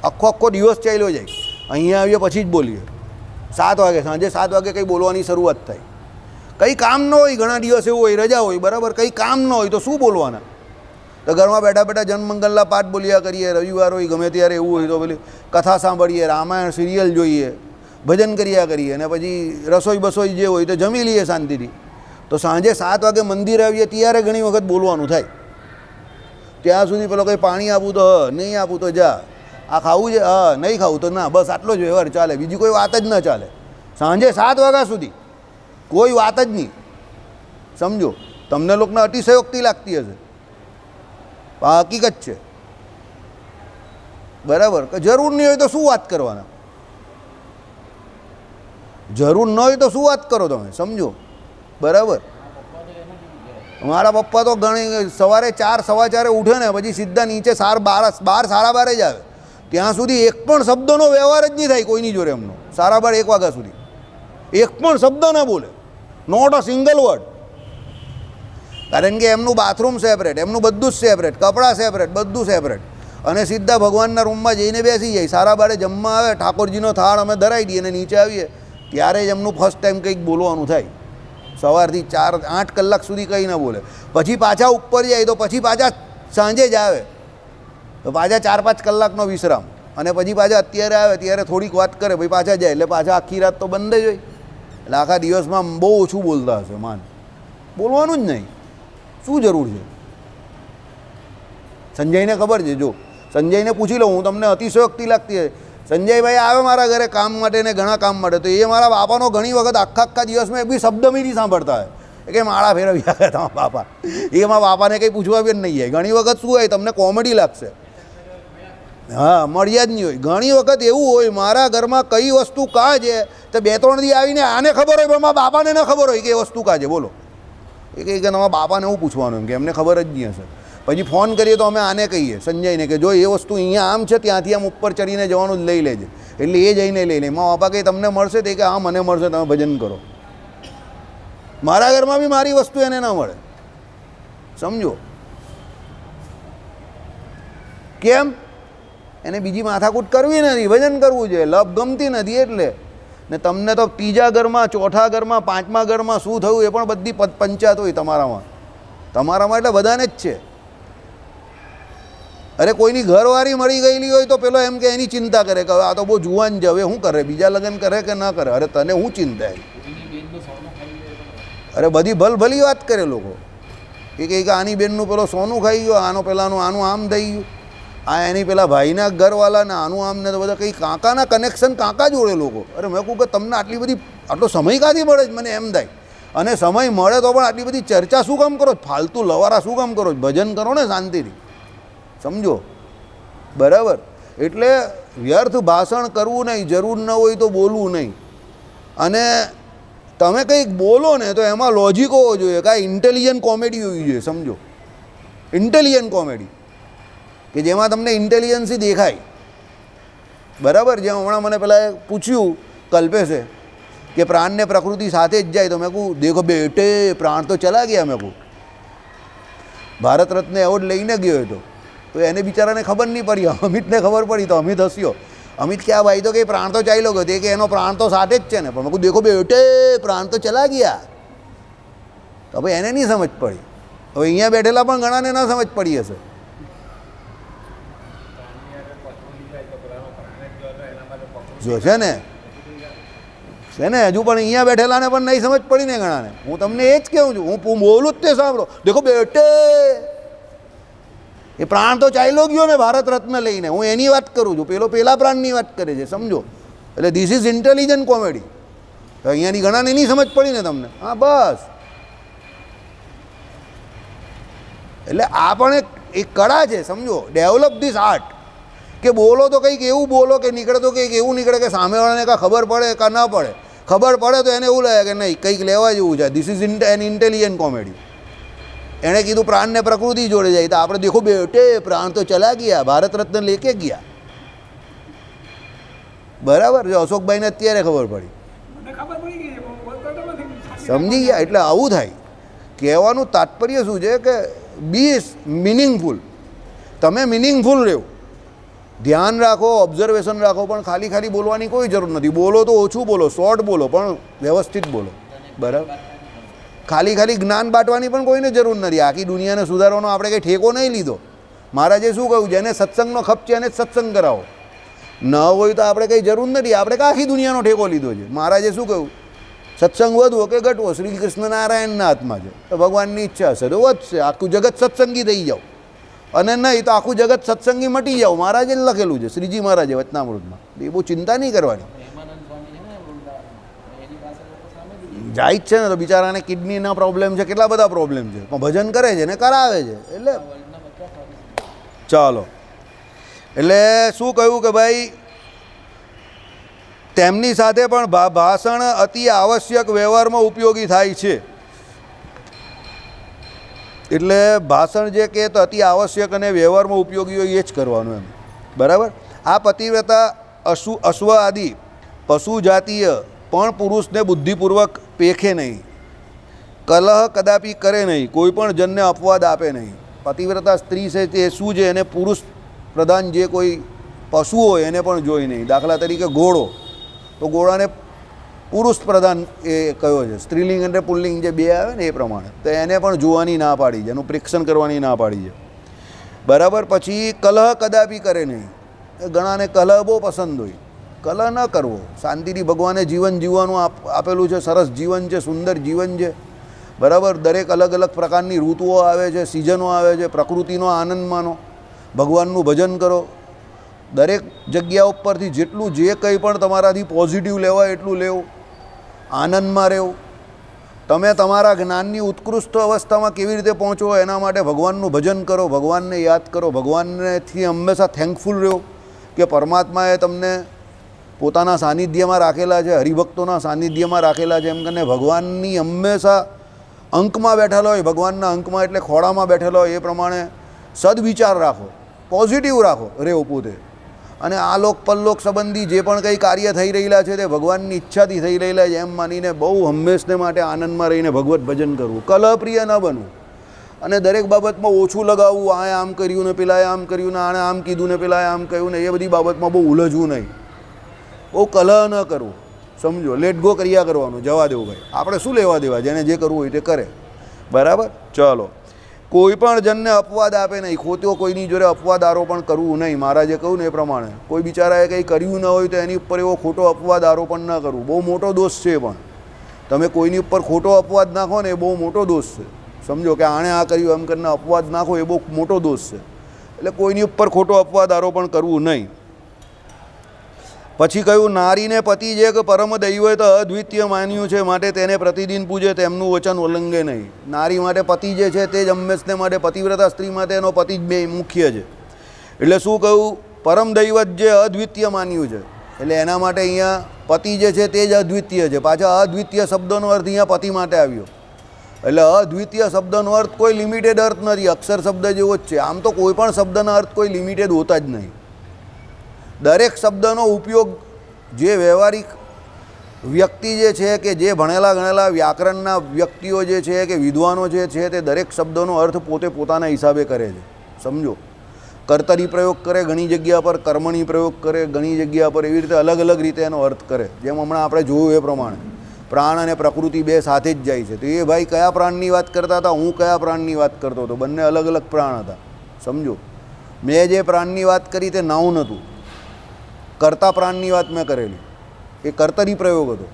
આખો દિવસ ચાલ્યો જાય, અહીંયા આવીએ પછી જ બોલીએ. 7 વાગે, સાંજે 7 વાગે કંઈ બોલવાની શરૂઆત થાય. કંઈ કામ ન હોય, ઘણા દિવસ એવું હોય, રજા હોય, બરાબર, કંઈ કામ ન હોય તો શું બોલવાના? તો ઘરમાં બેઠા બેઠા જન્મંગલના પાઠ બોલ્યા કરીએ, રવિવાર હોય ગમે ત્યારે એવું હોય તો પેલી કથા સાંભળીએ, રામાયણ સિરિયલ જોઈએ, ભજન કર્યા કરીએ, અને પછી રસોઈ બસોઈ જે હોય તો જમી લઈએ શાંતિથી. તો સાંજે 7 વાગે મંદિર આવીએ ત્યારે ઘણી વખત બોલવાનું થાય. ત્યાં સુધી પેલો કંઈ પાણી આપું તો નહીં આપું તો જા, આ ખાવું છે નહીં ખાવું તો ના, બસ આટલો જ વ્યવહાર ચાલે, બીજી કોઈ વાત જ ન ચાલે. સાંજે 7 વાગ્યા સુધી કોઈ વાત જ નહીં. સમજો, તમને લોકોને અતિશયોક્તિ લાગતી હશે, આ હકીકત છે. બરાબર. કે જરૂર નહીં હોય તો શું વાત કરવાના? જરૂર ન હોય તો શું વાત કરો તમે? સમજો. બરાબર. મારા પપ્પા તો ઘણી સવારે 4 સવા 4 ઉઠે ને પછી સીધા નીચે 12 સાડા 12 જ આવે, ત્યાં સુધી એક પણ શબ્દનો વ્યવહાર જ નહીં થાય કોઈની જોડે એમનો. 12:30 1 વાગ્યા સુધી એક પણ શબ્દ ના બોલે, નોટ અ સિંગલ વર્ડ. કારણ કે એમનું બાથરૂમ સેપરેટ, એમનું બધું જ સેપરેટ, કપડાં સેપરેટ, બધું સેપરેટ, અને સીધા ભગવાનના રૂમમાં જઈને બેસી જાય. 12:30 જમવા આવે, ઠાકોરજીનો થાળ અમે ધરાવી દઈએ અને નીચે આવીએ ત્યારે જ એમનું ફર્સ્ટ ટાઈમ કંઈક બોલવાનું થાય. સવારથી 4-8 કલાક સુધી કંઈ ના બોલે. પછી પાછા ઉપર જાય તો પછી પાછા સાંજે જ આવે તો પાછા 4-5 કલાકનો વિશ્રામ, અને પછી પાછા અત્યારે આવે ત્યારે થોડીક વાત કરે, પછી પાછા જાય, એટલે પાછા આખી રાત તો બંધ જ હોય. એટલે આખા દિવસમાં બહુ ઓછું બોલતા હશે. બોલવાનું જ નહીં, શું જરૂર છે? સંજયને ખબર છે. જો સંજયને પૂછી લઉં, હું તમને અતિશયોક્તિ લાગતી હોય, સંજયભાઈ આવે મારા ઘરે કામ માટે ને ઘણા કામ માટે, તો એ મારા બાપાનો ઘણી વખત આખા દિવસમાં એક બી શબ્દ બી નહીં સાંભળતા હોય કે માળા ફેરવી આવે તમારા બાપા. એ મારા બાપાને કંઈ પૂછવા બી નહીં જાય. ઘણી વખત શું હોય, તમને કોમેડી લાગશે, હા, મળ્યા જ નહીં હોય. ઘણી વખત એવું હોય, મારા ઘરમાં કઈ વસ્તુ કાં છે તો 2-3 દી આવીને આને ખબર હોય પણ મારા બાપાને ન ખબર હોય કે એ વસ્તુ કાં છે. બોલો. એ કહે કે તમારા બાપાને હું પૂછવાનું, એમ કે એમને ખબર જ નહીં હશે. પછી ફોન કરીએ તો અમે આને કહીએ સંજયને કે જો એ વસ્તુ અહીંયા આમ છે, ત્યાંથી આમ ઉપર ચડીને જવાનું જ લઈ લેજે. એટલે એ જઈને લઈ લે. મારા બાપા કંઈ તમને મળશે તે કે હા મને મળશે, તમે ભજન કરો. મારા ઘરમાં બી મારી વસ્તુ એને ના મળે. સમજો કેમ? એને બીજી માથાકૂટ કરવી નથી, ભજન કરવું છે. લપ ગમતી નથી એટલે. ને તમને તો 3જા ઘરમાં, 4થા ઘરમાં, 5મા ઘરમાં શું થયું એ પણ બધી પંચાયત હોય તમારામાં એટલે બધાને જ છે. અરે કોઈની ઘરવાળી મળી ગયેલી હોય તો પેલો એમ કે એની ચિંતા કરે કે આ તો બહુ જુવાન છે, હવે શું કરે, બીજા લગ્ન કરે કે ના કરે? અરે તને શું ચિંતા એમ? અરે બધી ભલભલી વાત કરે લોકો. એ કહે કે આની બેનનું પેલો સોનું ખાઈ ગયો, આનો પેલાનું આનું આમ થઈ ગયું, આ એની પેલા ભાઈના ઘરવાળાને આનું આમ, ને તો બધા કંઈ કાકાના કનેક્શન કાકા જોડે લોકો. અરે મેં કહું કે તમને આટલો સમય ક્યાંથી મળે જ? મને એમ થાય. અને સમય મળે તો પણ આટલી બધી ચર્ચા શું કામ કરો? ફાલતુ લવારા શું કામ કરો? ભજન કરો ને શાંતિથી. સમજો. બરાબર. એટલે વ્યર્થ ભાષણ કરવું નહીં, જરૂર ન હોય તો બોલવું નહીં. અને તમે કંઈક બોલો ને તો એમાં લોજિક હોવો જોઈએ, કાંઈ ઇન્ટેલિજન્ટ કોમેડી હોવી જોઈએ. સમજો, ઇન્ટેલિજન્ટ કોમેડી કે જેમાં તમને ઇન્ટેલિજન્સી દેખાય. બરાબર. જેમ હમણાં મને પેલા પૂછ્યું કલ્પેશે કે પ્રાણ ને પ્રકૃતિ સાથે જ જાય, તો મેં કહું દેખો બેટે પ્રાણ તો ચલા ગયા. મેં કહું ભારત રત્ન એવોર્ડ લઈને ગયો હતો તો એને બિચારાને ખબર નહીં પડી, અમિતને ખબર પડી તો અમિત હસ્યો. અમિત કે આ ભાઈ તો કંઈ પ્રાણ તો ચાલ્યો ગયો, તે કે એનો પ્રાણ તો સાથે જ છે ને. પણ મેં કહું દેખો બેટે પ્રાણ તો ચલા ગયા. તો ભાઈ એને નહીં સમજ પડી. હવે અહીંયા બેઠેલા પણ ઘણાને ના સમજ પડી હશે. જો છે ને હજુ પણ અહીંયા બેઠેલાને પણ નહીં સમજ પડી ને ઘણાને. હું તમને એ જ કહું છું, હું બોલું જ તે સાંભળો. દેખો બેટે એ પ્રાણ તો ચાલ્યો ગયો ને ભારત રત્ન લઈને, હું એની વાત કરું છું. પેલા પ્રાણની વાત કરે છે. સમજો. એટલે ધીસ ઇઝ ઇન્ટેલિજન્ટ કોમેડી. અહીંયાની ઘણાને નહીં સમજ પડી ને તમને. હા બસ. એટલે આ પણ એક એક કળા છે, સમજો. ડેવલપ ધીસ આર્ટ કે બોલો તો કંઈક એવું બોલો કે નીકળે તો કંઈક એવું નીકળે કે સામેવાળાને કાં ખબર પડે કાં ના પડે. ખબર પડે તો એને એવું લાગે કે નહીં કંઈક લેવા જેવું છે, this is an intelligent comedy. એણે કીધું પ્રાણને પ્રકૃતિ જોડે જાય, તો આપણે દેખો બેટે પ્રાણ તો ચલા ગયા, ભારત રત્ન લેકે ગયા. બરાબર. જો અશોકભાઈને અત્યારે ખબર પડી, સમજી ગયા. એટલે આવું થાય. કહેવાનું તાત્પર્ય શું છે કે બી મિનિંગફુલ. તમે મિનિંગફુલ રહો, ધ્યાન રાખો, ઓબ્ઝર્વેશન રાખો, પણ ખાલી ખાલી બોલવાની કોઈ જરૂર નથી. બોલો તો ઓછું બોલો, શોર્ટ બોલો, પણ વ્યવસ્થિત બોલો. બરાબર. ખાલી ખાલી જ્ઞાન બાંટવાની પણ કોઈને જરૂર નથી. આખી દુનિયાને સુધારવાનો આપણે કંઈ ઠેકો નહીં લીધો. મહારાજે શું કહ્યું? જેને સત્સંગનો ખપ છે એને જ સત્સંગ કરાવો. ન હોય તો આપણે કંઈ જરૂર નથી. આપણે આખી દુનિયાનો ઠેકો લીધો છે. મહારાજે શું કહ્યું? સત્સંગ વધવો કે ઘટવો શ્રી કૃષ્ણ નારાયણના હાથમાં છે. તો ભગવાનની ઈચ્છા હશે તો વધશે. આખું જગત સત્સંગી થઈ જાઓ, અને નહીં તો આખું જગત સત્સંગી મટી જાઓ. મહારાજે લખેલું છે, શ્રીજી મહારાજે વચનામૃતમાં. એ બહુ ચિંતા નહીં કરવાની. જાય જ છે ને, તો બિચારાને કિડનીના પ્રોબ્લેમ છે, કેટલા બધા પ્રોબ્લેમ છે, પણ ભજન કરે છે ને કરાવે છે. એટલે ચાલો, એટલે શું કહ્યું કે ભાઈ તેમની સાથે પણ ભાષણ અતિ આવશ્યક વ્યવહારમાં ઉપયોગી થાય છે. એટલે ભાષણ જે કહે તો અતિ આવશ્યક અને વ્યવહારમાં ઉપયોગી હોય એ જ કરવાનું એમ. બરાબર. આ પતિવ્રતા અશ્વ આદિ પશુ જાતીય પણ પુરુષને બુદ્ધિપૂર્વક પેખે નહીં, કલહ કદાપી કરે નહીં, કોઈ પણ જનને અપવાદ આપે નહીં. પતિવ્રતા સ્ત્રી છે તે શું છે? એને પુરુષ પ્રધાન જે કોઈ પશુ હોય એને પણ જોઈ નહીં. દાખલા તરીકે ઘોડો, તો ઘોડાને પુરુષ પ્રધાન એ કયો છે, સ્ત્રીલિંગ અને પુલ્લિંગ જે બે આવે ને એ પ્રમાણે, તો એને પણ જોવાની ના પાડી છે, એનું પ્રેક્ષણ કરવાની ના પાડી છે. બરાબર. પછી કલહ કદાપી કરે નહીં. ઘણાને કલહ બહુ પસંદ હોય, કલહ ન કરવો. શાંતિથી ભગવાને જીવન જીવવાનું આપેલું છે, સરસ જીવન છે, સુંદર જીવન છે. બરાબર. દરેક અલગ અલગ પ્રકારની ઋતુઓ આવે છે, સિઝનો આવે છે. પ્રકૃતિનો આનંદ માનો, ભગવાનનું ભજન કરો. દરેક જગ્યા ઉપરથી જેટલું જે કંઈ પણ તમારાથી પોઝિટિવ લેવાય એટલું લેવું, આનંદમાં રહેવું. તમે તમારા જ્ઞાનની ઉત્કૃષ્ટ અવસ્થામાં કેવી રીતે પહોંચો એના માટે ભગવાનનું ભજન કરો, ભગવાનને યાદ કરો, ભગવાનથી હંમેશા થેન્કફુલ રહો કે પરમાત્માએ તમને પોતાના સાનિધ્યમાં રાખેલા છે, હરિભક્તોના સાનિધ્યમાં રાખેલા છે. એમ કરીને ભગવાનની હંમેશા અંકમાં બેઠેલો હોય, ભગવાનના અંકમાં એટલે ખોળામાં બેઠેલો હોય એ પ્રમાણે સદવિચાર રાખો, પોઝિટિવ રાખો, રહેવું પોતે. અને આ લોક પરલોક સંબંધી જે પણ કંઈ કાર્ય થઈ રહેલા છે તે ભગવાનની ઈચ્છાથી થઈ રહેલા છે એમ માનીને બહુ હંમેશને માટે આનંદમાં રહીને ભગવત ભજન કરવું. કલહપ્રિય ન બનવું, અને દરેક બાબતમાં ઓછું લગાવવું. આ આમ કર્યું ને પેલાએ આમ કર્યું ને આણે આમ કીધું ને પેલાએ આમ કહ્યું ને એ બધી બાબતમાં બહુ ઉલઝવું નહીં, બહુ કલહ ન કરવું. સમજો, લેટ ગો કર્યા કરવાનું, જવા દેવું ભાઈ. આપણે શું લેવા દેવા? જેને જે કરવું હોય તે કરે. બરાબર. ચલો. કોઈ પણ જનને અપવાદ આપે નહીં, ખોટો કોઈની જોડે અપવાદ આરોપણ કરવું નહીં. મહારાજે કહ્યું ને એ પ્રમાણે કોઈ બિચારાએ કંઈ કર્યું ન હોય તો એની ઉપર એવો ખોટો અપવાદ આરોપણ ન કરવું. બહુ મોટો દોષ છે. પણ તમે કોઈની ઉપર ખોટો અપવાદ નાખો ને એ બહુ મોટો દોષ છે. સમજો કે આણે આ કર્યું એમ કરીને અપવાદ નાખો એ બહુ મોટો દોષ છે. એટલે કોઈની ઉપર ખોટો અપવાદ આરોપણ કરવું નહીં. પછી કહ્યું નારીને પતિ જે કે પરમ દૈવત અદ્વિતીય માન્યું છે માટે તેને પ્રતિદિન પૂજે, તેમનું વચન ઉલ્લંઘે નહીં. નારી માટે પતિ જે છે તે જ હંમેશને માટે, પતિવ્રતા સ્ત્રી માટે એનો પતિ જ બે મુખ્ય છે. એટલે શું કહ્યું? પરમ દૈવત જે અદ્વિતીય માન્યું છે, એટલે એના માટે અહીંયા પતિ જે છે તે જ અદ્વિતીય છે. પાછા અદ્વિતીય શબ્દનો અર્થ અહીંયા પતિ માટે આવ્યો. એટલે અદ્વિતીય શબ્દનો અર્થ કોઈ લિમિટેડ અર્થ નથી, અક્ષર શબ્દ જેવો જ છે. આમ તો કોઈ પણ શબ્દના અર્થ કોઈ લિમિટેડ હોતા જ નહીં. દરેક શબ્દનો ઉપયોગ જે વ્યવહારિક વ્યક્તિ જે છે કે જે ભણેલા ગણેલા વ્યાકરણના વ્યક્તિઓ જે છે કે વિદ્વાનો જે છે તે દરેક શબ્દનો અર્થ પોતે પોતાના હિસાબે કરે છે. સમજો, કર્તરી પ્રયોગ કરે ઘણી જગ્યા પર, કર્મણી પ્રયોગ કરે ઘણી જગ્યા પર, એવી રીતે અલગ અલગ રીતે એનો અર્થ કરે. જેમ હમણાં આપણે જોયું એ પ્રમાણે પ્રાણ અને પ્રકૃતિ બે સાથે જ જાય છે. તો એ ભાઈ કયા પ્રાણની વાત કરતા હતા, હું કયા પ્રાણની વાત કરતો હતો, બંને અલગ અલગ પ્રાણ હતા. સમજો, મેં જે પ્રાણની વાત કરી તે નાઉન હતું, કર્તા પ્રાણની વાત મેં કરેલી, એ કર્તરી પ્રયોગ હતો.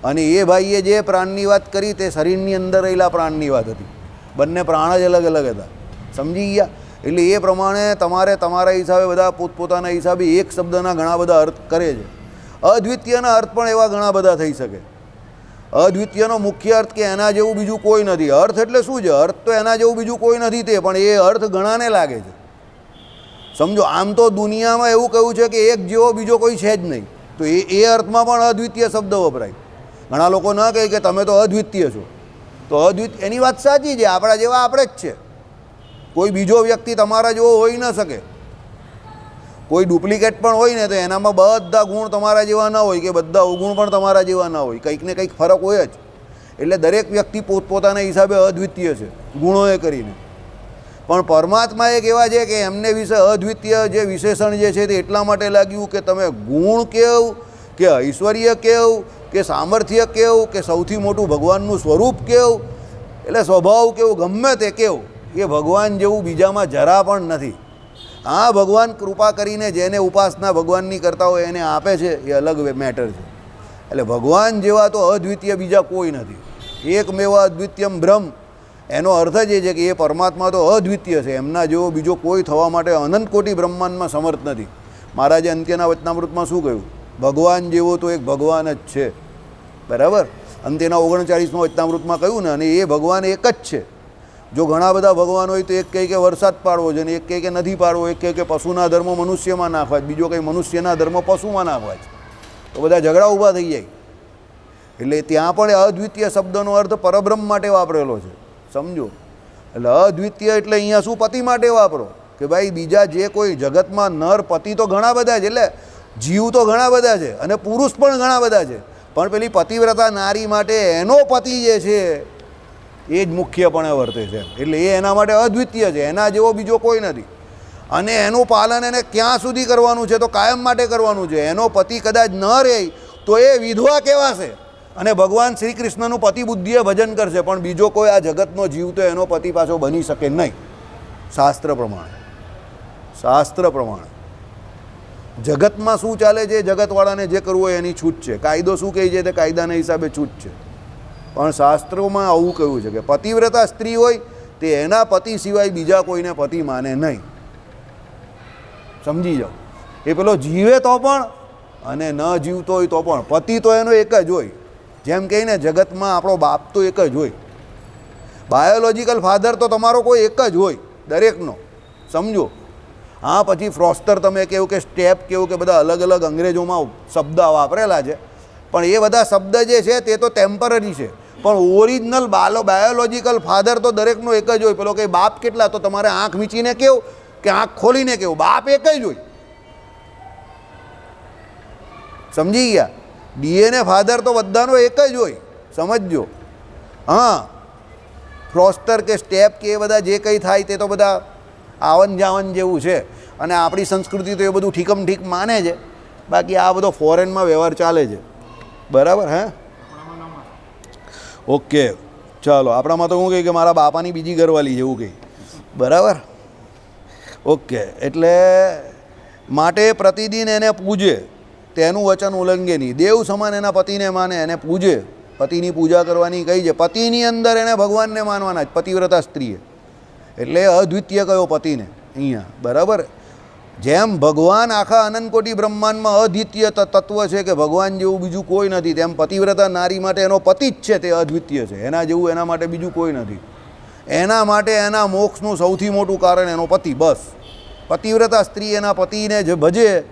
અને એ ભાઈએ જે પ્રાણની વાત કરી તે શરીરની અંદર રહેલા પ્રાણની વાત હતી. બંને પ્રાણ જ અલગ અલગ હતા. સમજી ગયા? એટલે એ પ્રમાણે તમારે તમારા હિસાબે બધા પોતપોતાના હિસાબે એક શબ્દના ઘણા બધા અર્થ કરે છે. અદ્વિતીયના અર્થ પણ એવા ઘણા બધા થઈ શકે. અદ્વિતીયનો મુખ્ય અર્થ કે એના જેવું બીજું કોઈ નથી. અર્થ એટલે શું છે? અર્થ તો એના જેવું બીજું કોઈ નથી તે, પણ એ અર્થ ઘણાને લાગે છે. સમજો, આમ તો દુનિયામાં એવું કહ્યું છે કે એક જેવો બીજો કોઈ છે જ નહીં, તો એ અર્થમાં પણ અદ્વિતીય શબ્દ વપરાય. ઘણા લોકો ન કહે કે તમે તો અદ્વિતીય છો, તો અદ્વિતીય એની વાત સાચી છે, આપણા જેવા આપણે જ છે. કોઈ બીજો વ્યક્તિ તમારા જેવો હોઈ ન શકે. કોઈ ડુપ્લિકેટ પણ હોય ને તો એનામાં બધા ગુણ તમારા જેવા ન હોય કે બધા અવગુણ પણ તમારા જેવા ન હોય, કંઈક ને કંઈક ફરક હોય જ. એટલે દરેક વ્યક્તિ પોતપોતાના હિસાબે અદ્વિતીય છે ગુણોએ કરીને. પણ પરમાત્મા એક એવા છે કે એમને વિશે અદ્વિતીય જે વિશેષણ જે છે તે એટલા માટે લાગ્યું કે તમે ગુણ કેવું કે ઐશ્વર્ય કેવું કે સામર્થ્ય કેવું કે સૌથી મોટું ભગવાનનું સ્વરૂપ કેવું, એટલે સ્વભાવ કેવું ગમે તે કેવું, એ ભગવાન જેવું બીજામાં જરા પણ નથી. હા, ભગવાન કૃપા કરીને જેને ઉપાસના ભગવાનની કરતા હોય એને આપે છે, એ અલગ મેટર છે. એટલે ભગવાન જેવા તો અદ્વિતીય બીજા કોઈ નથી. એકમેવ અદ્વિતીયમ બ્રહ્મ, એનો અર્થ જ એ છે કે એ પરમાત્મા તો અદ્વિતીય છે, એમના જેવો બીજો કોઈ થવા માટે અનંત કોટી બ્રહ્માંડમાં સમર્થ નથી. મહારાજે અંત્યના વચનામૃતમાં શું કહ્યું? ભગવાન જેવો તો એક ભગવાન જ છે. બરાબર? અંત્યના 39માં વચનામૃતમાં કહ્યું ને, અને એ ભગવાન એક જ છે. જો ઘણા બધા ભગવાન હોય તો એક કહે કે વરસાદ પાડવો છે, ને એક કહે કે નથી પાડવો, એક કહે કે પશુના ધર્મ મનુષ્યમાં નાખવા છે, બીજો કંઈ મનુષ્યના ધર્મ પશુમાં નાખવા છે, તો બધા ઝઘડા ઊભા થઈ જાય. એટલે ત્યાં પણ અદ્વિતીય શબ્દનો અર્થ પરબ્રહ્મ માટે વાપરેલો છે, સમજો. એટલે અદ્વિતીય એટલે અહીંયા શું? પતિ માટે વાપરો કે ભાઈ બીજા જે કોઈ જગતમાં નર પતિ તો ઘણા બધા છે, એટલે જીવ તો ઘણા બધા છે અને પુરુષ પણ ઘણા બધા છે, પણ પેલી પતિવ્રતા નારી માટે એનો પતિ જે છે એ જ મુખ્યપણે વર્તે છે. એટલે એ એના માટે અદ્વિતીય છે, એના જેવો બીજો કોઈ નથી. અને એનું પાલન એને ક્યાં સુધી કરવાનું છે? તો કાયમ માટે કરવાનું છે. એનો પતિ કદાચ ન રહે તો એ વિધવા કહેવાશે અને ભગવાન શ્રી કૃષ્ણનું પતિ બુદ્ધિએ ભજન કરશે, પણ બીજો કોઈ આ જગતનો જીવ તો એનો પતિ પાછો બની શકે નહીં. શાસ્ત્ર પ્રમાણે, શાસ્ત્ર પ્રમાણે જગતમાં શું ચાલે છે, જગતવાળાને જે કરવું હોય એની છૂટ છે. કાયદો શું કહે છે તે કાયદાના હિસાબે છૂટ છે, પણ શાસ્ત્રોમાં આવું કહ્યું છે કે પતિવ્રતા સ્ત્રી હોય તે એના પતિ સિવાય બીજા કોઈને પતિ માને નહીં. સમજી જાઓ. એ પેલો જીવે તો પણ અને ન જીવતો હોય તો પણ પતિ તો એનો એક જ હોય. જેમ કહીને જગતમાં આપણો બાપ તો એક જ હોય, બાયોલોજિકલ ફાધર તો તમારો કોઈ એક જ હોય દરેકનો, સમજો. હા, પછી ફ્રોસ્ટર તમે કહો કે સ્ટેપ કહો કે બધા અલગ અલગ અંગ્રેજોમાં શબ્દ વાપરેલા છે, પણ એ બધા શબ્દ જે છે તે તો ટેમ્પરરી છે, પણ ઓરિજિનલ બાયોલોજિકલ ફાધર તો દરેકનો એક જ હોય. પેલો કંઈ બાપ કેટલા, તો તમારે આંખ મીચીને કહો કે આંખ ખોલીને કહો, બાપ એક જ હોય. સમજી ગયા? ડીએનએ ફાધર તો બધાનો એક જ હોય, સમજજો. હા, ફ્રોસ્ટર કે સ્ટેપ કે એ બધા જે કંઈ થાય તે તો બધા આવન જાવન જેવું છે, અને આપણી સંસ્કૃતિ તો એ બધું ઠીકમ ઠીક માને છે. બાકી આ બધો ફોરેનમાં વ્યવહાર ચાલે છે. બરાબર? હે, ઓકે, ચાલો. આપણામાં તો હું કહી કે મારા બાપાની બીજી ઘરવાળી જેવું કહી. બરાબર? ઓકે. એટલે માટે પ્રતિદિન એને પૂજે, તેનું વચન ઉલ્લંઘે નહીં. દેવ સમાન એના પતિને માને, એને પૂજે. પતિની પૂજા કરવાની કહી છે. પતિની અંદર એને ભગવાનને માનવાના જ, પતિવ્રતા સ્ત્રીએ. એટલે અદ્વિતીય કયો પતિને અહીંયા. બરાબર? જેમ ભગવાન આખા અનંતકોટી બ્રહ્માંડમાં અદ્વિતીય તત્વ છે કે ભગવાન જેવું બીજું કોઈ નથી, તેમ પતિવ્રતા નારી માટે એનો પતિ જ છે તે અદ્વિતીય છે. એના જેવું એના માટે બીજું કોઈ નથી. એના માટે એના મોક્ષનું સૌથી મોટું કારણ એનો પતિ. બસ, પતિવ્રતા સ્ત્રી એના પતિને જે ભજે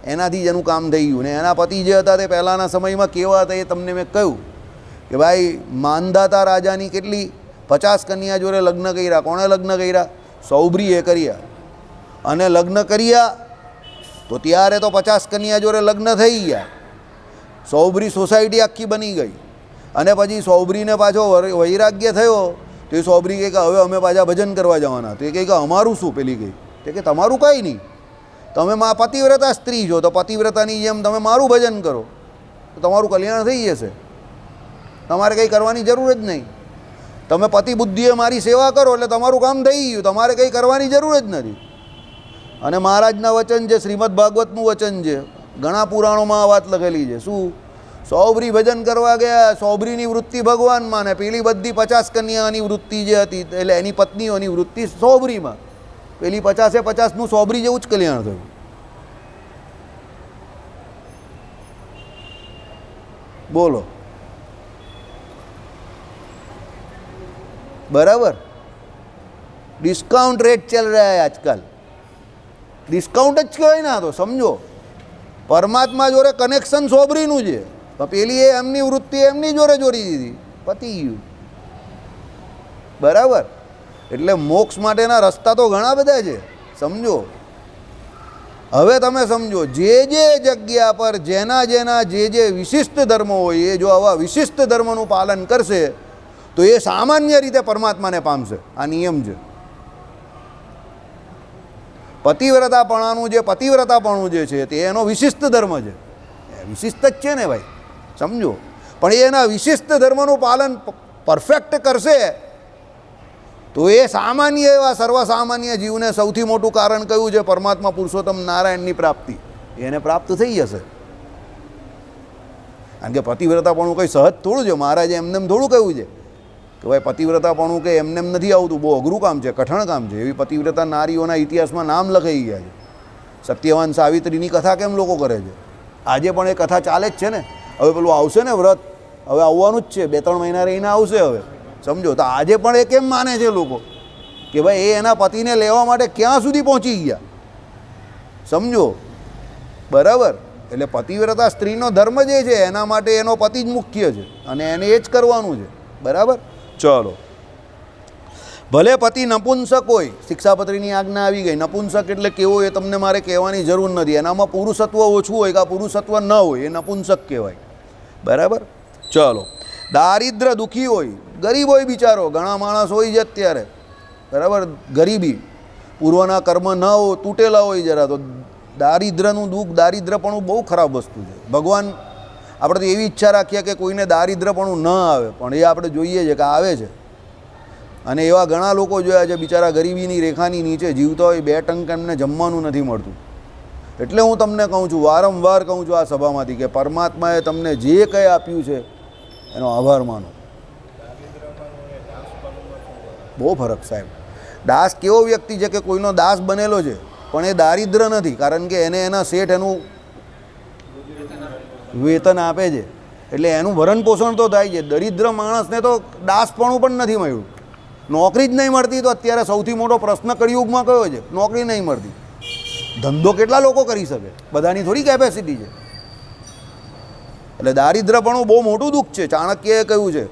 એનાથી જ એનું કામ થઈ ગયું. ને એના પતિ જે હતા તે પહેલાંના સમયમાં કેવા હતા એ તમને મેં કહ્યું કે ભાઈ માંધાતા રાજાની કેટલી 50 કન્યા જોડે લગ્ન કર્યા. કોણે લગ્ન કર્યા? સૌભરીએ કર્યા. અને લગ્ન કર્યા તો ત્યારે તો 50 કન્યા જોડે લગ્ન થઈ ગયા. સૌભરી સોસાયટી આખી બની ગઈ. અને પછી સૌભરીને પાછો વૈરાગ્ય થયો તો એ સૌભરી કહે કે હવે અમે પાછા ભજન કરવા જવાના. તો એ કહે કે અમારું શું? પેલી કહી તે કે તમારું કાંઈ નહીં, તમે પતિવ્રતા સ્ત્રી છો તો પતિવ્રતાની જેમ તમે મારું ભજન કરો તો તમારું કલ્યાણ થઈ જશે. તમારે કંઈ કરવાની જરૂર જ નહીં. તમે પતિ બુદ્ધિએ મારી સેવા કરો એટલે તમારું કામ થઈ ગયું, તમારે કંઈ કરવાની જરૂર જ નથી. અને મહારાજના વચન છે, શ્રીમદ ભાગવતનું વચન છે, ઘણા પુરાણોમાં આ વાત લખેલી છે. શું? સૌભરી ભજન કરવા ગયા, સૌભરીની વૃત્તિ ભગવાનમાં, ને પેલી બધી 50 કન્યાની વૃત્તિ જે હતી એટલે એની પત્નીઓની વૃત્તિ સૌભરીમાં. પેલી 50-50નું સૌભરી જેવું જ કલ્યાણ થયું. બોલો. बराबर, डिस्काउंट रेट चल रहा है आजकल, डिस्काउंट ज कहेवाय ना। तो समझो परमात्मा जोड़े कनेक्शन सोबरीनुं छे, तो पेली एमनी वृत्ति एमनी जोड़े जोड़ी दीधी, पती गयुं। बराबर, એટલે મોક્ષ માટેના રસ્તા તો ઘણા બધા છે, સમજો। હવે તમે સમજો, જે જગ્યા પર જેના જે વિશિષ્ટ ધર્મ હોય, એ જો આવા વિશિષ્ટ ધર્મનું પાલન કરશે તો એ સામાન્ય રીતે પરમાત્માને પામશે। આ નિયમ છે। પતિવ્રતાપણાનું જે પતિવ્રતાપણું જે છે તે એનો વિશિષ્ટ ધર્મ છે, વિશિષ્ટ જ છે ને ભાઈ, સમજો। પણ એના વિશિષ્ટ ધર્મનું પાલન પરફેક્ટ કરશે તો એ સામાન્ય એવા સર્વસામાન્ય જીવને સૌથી મોટું કારણ કયું છે? પરમાત્મા પુરુષોત્તમ નારાયણની પ્રાપ્તિ, એને પ્રાપ્ત થઈ જશે। કારણ કે પતિવ્રતાપણું કંઈ સહજ થોડું છે। મહારાજે એમને થોડું કહ્યું છે કે ભાઈ પતિવ્રતાપણું કંઈ એમને નથી આવતું, બહુ અઘરું કામ છે, કઠણ કામ છે। એવી પતિવ્રતા નારીઓના ઇતિહાસમાં નામ લખાઈ ગયા છે। સત્યવાન સાવિત્રીની કથા કેમ લોકો કરે છે? આજે પણ એ કથા ચાલે જ છે ને। હવે પેલું આવશે ને વ્રત, હવે આવવાનું જ છે, 2-3 મહિના રહીને આવશે હવે, સમજો। તો આજે પણ એ કેમ માને છે લોકો કે ભાઈ એ એના પતિને લેવા માટે ક્યાં સુધી પહોંચી ગયા, સમજો। બરાબર, એટલે પતિવ્રતા સ્ત્રીનો ધર્મ જે છે એના માટે એનો પતિ જ મુખ્ય છે અને એને એ જ કરવાનું છે। બરાબર, ચલો। ભલે પતિ નપુંસક હોય, શિક્ષાપત્રીની આજ્ઞા આવી ગઈ। નપુંસક એટલે કેવો એ તમને મારે કહેવાની જરૂર નથી, એનામાં પુરુષત્વ ઓછું હોય કે પુરુષત્વ ન હોય, એ નપુંસક કહેવાય। બરાબર, ચલો। દારિદ્ર દુઃખી હોય, ગરીબ હોય બિચારો, ઘણા માણસ હોય છે અત્યારે, બરાબર, ગરીબી, પૂર્વના કર્મ ન હોય, તૂટેલા હોય જરા, તો દારિદ્રનું દુઃખ, દારિદ્રપણું બહુ ખરાબ વસ્તુ છે। ભગવાન આપણે તો એવી ઈચ્છા રાખીએ કે કોઈને દારિદ્રપણું ન આવે, પણ એ આપણે જોઈએ છે કે આવે છે। અને એવા ઘણા લોકો જોયા છે બિચારા ગરીબીની રેખાની નીચે જીવતા હોય, 2 ટંક એમને જમવાનું નથી મળતું। એટલે હું તમને કહું છું, વારંવાર કહું છું આ સભામાંથી, કે પરમાત્માએ તમને જે કંઈ આપ્યું છે એનો આભાર માનો। બહુ ફરક સાહેબ। દાસ કેવો વ્યક્તિ છે કે કોઈનો દાસ બનેલો છે પણ એ દારિદ્ર નથી, કારણ કે એને એના શેઠ એનું વેતન આપે છે, એટલે એનું ભરણ પોષણ તો થાય છે। દરિદ્ર માણસને તો દાસપણું પણ નથી મળ્યું, નોકરી જ નહીં મળતી। તો અત્યારે સૌથી મોટો પ્રશ્ન કળિયુગમાં કયો છે? નોકરી નહીં મળતી। ધંધો કેટલા લોકો કરી શકે? બધાની થોડી કેપેસિટી છે। એટલે દારિદ્રપણું બહુ મોટું દુઃખ છે। ચાણક્યએ કહ્યું છે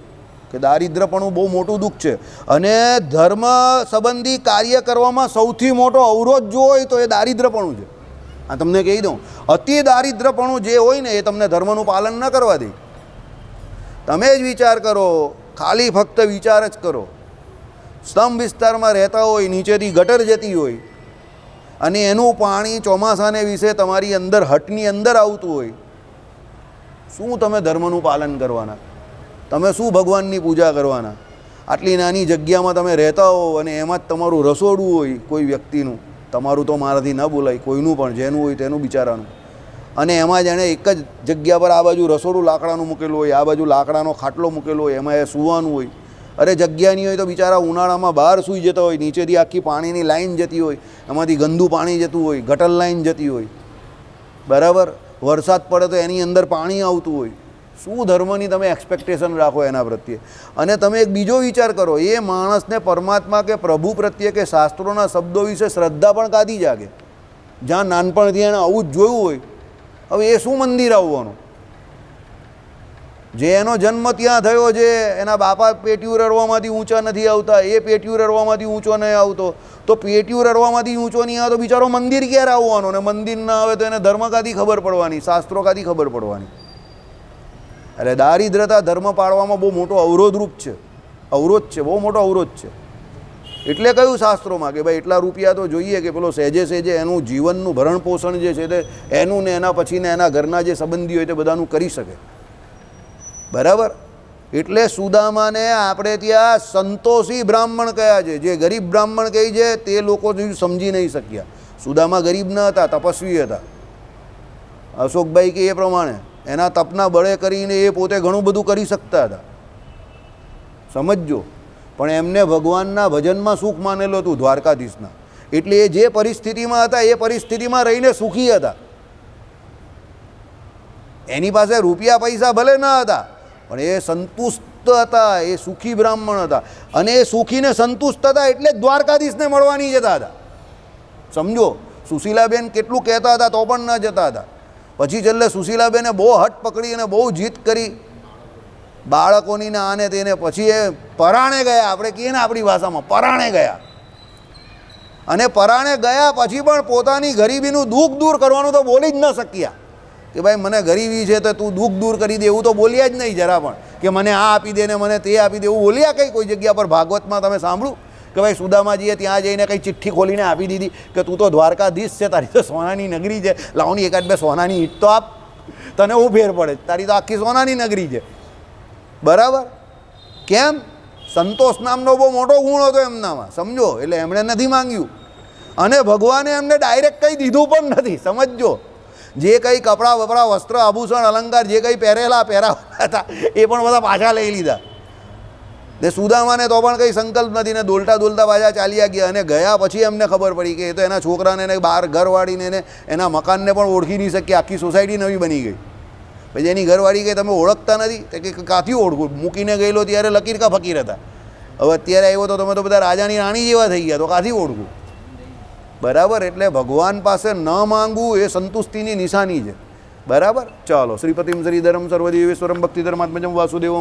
કે દારિદ્રપણું બહુ મોટું દુઃખ છે, અને ધર્મ સંબંધી કાર્ય કરવામાં સૌથી મોટો અવરોધ જો હોય તો એ દારિદ્રપણું છે। આ તમને કહી દઉં, અતિ દારિદ્રપણું જે હોય ને એ તમને ધર્મનું પાલન ન કરવા દે। તમે જ વિચાર કરો, ખાલી ફક્ત વિચાર જ કરો। સ્તંભ વિસ્તારમાં રહેતા હોય, નીચેથી ગટર જતી હોય, અને એનું પાણી ચોમાસાને વિશે તમારી અંદર હટની અંદર આવતું હોય, શું તમે ધર્મનું પાલન કરવાના? તમે શું ભગવાનની પૂજા કરવાના? આટલી નાની જગ્યામાં તમે રહેતા હો અને એમાં જ તમારું રસોડું હોય કોઈ વ્યક્તિનું, તમારું તો મારાથી ન બોલાય, કોઈનું પણ જેનું હોય તેનું બિચારાનું, અને એમાં જ એણે એક જ જગ્યા પર આ બાજુ રસોડું લાકડાનું મૂકેલું હોય, આ બાજુ લાકડાનો ખાટલો મૂકેલો હોય, એમાં એ સૂવાનું હોય। અરે જગ્યા નહીં હોય તો બિચારા ઉનાળામાં બહાર સૂઈ જતા હોય, નીચેથી આખી પાણીની લાઈન જતી હોય, એમાંથી ગંદુ પાણી જતું હોય, ગટર લાઈન જતી હોય, બરાબર, વરસાદ પડે તો એની અંદર પાણી આવતું હોય। શું ધર્મની તમે એક્સપેક્ટેશન રાખો એના પ્રત્યે? અને તમે એક બીજો વિચાર કરો, એ માણસને પરમાત્મા કે પ્રભુ પ્રત્યે કે શાસ્ત્રોના શબ્દો વિશે શ્રદ્ધા પણ કાદી જાગે, જ્યાં નાનપણથી એને આવું જ જોયું હોય। હવે એ શું મંદિર આવવાનું? જે એનો જન્મ ત્યાં થયો છે, એના બાપા પેટીયું રડવામાંથી ઊંચા નથી આવતા, એ પેટીયું રડવામાંથી ઊંચો નહીં આવતો, તો પેટીયું રડવામાંથી ઊંચો નહીં આવે તો બિચારો મંદિર ક્યારે આવવાનો? ને મંદિર ના આવે તો એને ધર્મ કાથી ખબર પડવાની, શાસ્ત્રો કાથી ખબર પડવાની? એટલે દારિદ્રતા ધર્મ પાળવામાં બહુ મોટો અવરોધરૂપ છે, અવરોધ છે, બહુ મોટો અવરોધ છે। એટલે કહ્યું શાસ્ત્રોમાં કે ભાઈ એટલા રૂપિયા તો જોઈએ કે પેલો સહેજે સહેજે એનું જીવનનું ભરણ પોષણ જે છે તે એનું ને એના પછીને એના ઘરના જે સંબંધી હોય તે બધાનું કરી શકે। બરાબર, એટલે સુદામાને આપણે ત્યાં સંતોષી બ્રાહ્મણ કયા છે। જે ગરીબ બ્રાહ્મણ કહી છે તે લોકો સમજી નહીં શક્યા। સુદામા ગરીબ ન હતા, તપસ્વી હતા। અશોકભાઈ કે એ પ્રમાણે એના તપના બળે કરીને એ પોતે ઘણું બધું કરી શકતા હતા, સમજજો। પણ એમને ભગવાનના ભજનમાં સુખ માનેલું હતું, દ્વારકાધીશના। એટલે એ જે પરિસ્થિતિમાં હતા એ પરિસ્થિતિમાં રહીને સુખી હતા। એની પાસે રૂપિયા પૈસા ભલે ન હતા પણ એ હતા, એ સુખી બ્રાહ્મણ હતા, અને એ સુખીને સંતુષ્ટ હતા એટલે જ દ્વારકાધીશને મળવા નહીં જતા હતા. સમજો, સુશીલાબેન કેટલું કહેતા હતા તો પણ ન જતા હતા. પછી છેલ્લે સુશીલાબેને બહુ હટ પકડી અને બહુ જીત કરી બાળકોની ને આને તેને, પછી એ પરાણે ગયા, આપણે કહીએ ને આપણી ભાષામાં પરાણે ગયા. અને પરાણે ગયા પછી પણ પોતાની ગરીબીનું દુઃખ દૂર કરવાનું તો બોલી જ ન શક્યા કે ભાઈ મને ગરીબી છે તો તું દુઃખ દૂર કરી દે, એવું તો બોલ્યા જ નહીં જરા પણ, કે મને આ આપી દે ને મને તે આપી દે, એવું બોલ્યા કંઈ કોઈ જગ્યા પર ભાગવતમાં તમે સાંભળ્યું કે ભાઈ સુદામાજીએ ત્યાં જઈને કંઈ ચિઠ્ઠી ખોલીને આપી દીધી કે તું તો દ્વારકાધીશ છે, તારી તો સોનાની નગરી છે, લાવની એકાદ બે સોનાની ઈંટ તો આપ, તને હું ફેર પડે, તારી તો આખી સોનાની નગરી છે. બરાબર? કેમ? સંતોષ નામનો બહુ મોટો ગુણ હતો એમનામાં, સમજો. એટલે એમણે નથી માંગ્યું, અને ભગવાને એમને ડાયરેક્ટ કંઈ દીધું પણ નથી. સમજજો, જે કંઈ કપડાં વપડા વસ્ત્ર આભૂષણ અલંકાર જે કંઈ પહેરાવેલા હતા એ પણ બધા પાછા લઈ લીધા. ને સુદામાને તો પણ કંઈ સંકલ્પ નથી, ને દોલતા દોલતા પાછા ચાલ્યા ગયા. અને ગયા પછી એમને ખબર પડી કે એ તો એના છોકરાને એને બહાર ઘરવાળીને એને એના મકાનને પણ ઓળખી નહીં શક્યા, આખી સોસાયટી નવી બની ગઈ. પછી એની ઘરવાળી કે તમે ઓળખતા નથી, તે કે કાંથી ઓળખું, મૂકીને ગયેલો ત્યારે લકીર કા ફકીર હતા, હવે અત્યારે આવ્યો તો તમે તો બધા રાજાની રાણી જેવા થઈ ગયા, તો કાંથી ઓળખું. બરાબર? એટલે ભગવાન પાસે ન માંગવું એ સંતુષ્ટિની નિશાની છે. બરાબર? ચાલો. શ્રીપતિમ શ્રીધરમ સર્વદેવેશ્વરમ ભક્તિધર્માત્મજમ વાસુદેવમ